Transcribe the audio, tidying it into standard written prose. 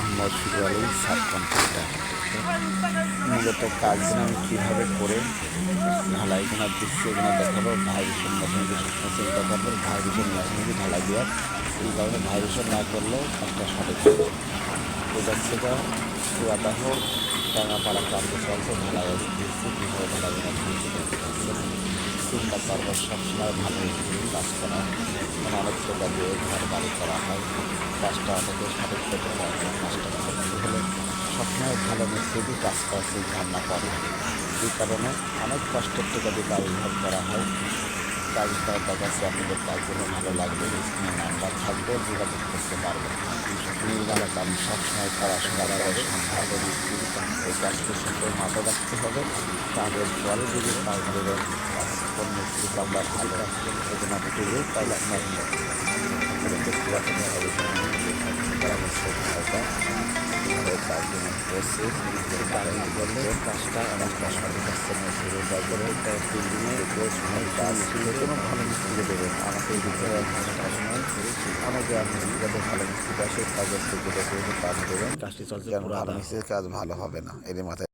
মোহাম্মদ শুরু Ali sub contractor. মূলত কাজগুলো আমি কীভাবে করে ঢালাইগুলো দিচ্ছি এগুলো দেখাবো। ভাইব্রেশন মেশিনকে সবসময় চিন্তা করবো, ভাইব্রেশন মেশিনকে ঢালাই দেওয়ার এই কারণে ভাইব্রেশন না করলেও কাজটা সঠিক হবে। এটা থেকে চুয়াদাহ টাঙাপাড়া কাজে চলছে, ঢালাই দিচ্ছি কীভাবে ঢালাইগুলো দিচ্ছি চিন্তা করবো। সবসময় ভালো কাজ করা, মানে অনেক টাকা দিয়ে ঘর বাড়ি করা হয়, কাজটা অনেকে সঠিক পেতে পারছে। কাজটা করতে হলে সবসময় ভালো মিস্ত্রি কাজ করার চিন্তা করে, এই কারণে অনেক কষ্টের টাকা দিয়ে বাড়ি ঘর করা হয়। কাজটা দেখাচ্ছে আপনাদের কাজগুলো ভালো লাগবে, স্ক্রিনে নাম্বার থাকবে, যোগাযোগ করতে পারবেন। নির্মাণ কাজ সবসময় পড়াশোনা করে সম্ভাব্য মিস্ত্রি এই কাজকে সুন্দর মাথা রাখতে হবে। কাজের পরে যদি কাজ দেবেন কোন মিস্ত্রি আমরা ভালো এজন্য খুঁজে তাহলে আপনার দেখতে পাচ্ছেন পরামর্শ সহায়তা কাজগুলো করছে কাজগুলো করলে কাজটা অনেকটা সঠিক আসছে না শুরু করে 3 দিনের সময় কাজ ছিল কোনো ভালো মিস্ত্রি দেবেন আমাকে দিতে হয়। অনেকে মিস্ত্রিতে ভালো মিস্ত্রি আসে কাজের থেকে কাজ দেবেন, কাজটি চলছে ভালো মিস্ত্রির কাজ ভালো হবে না, এর মাথায়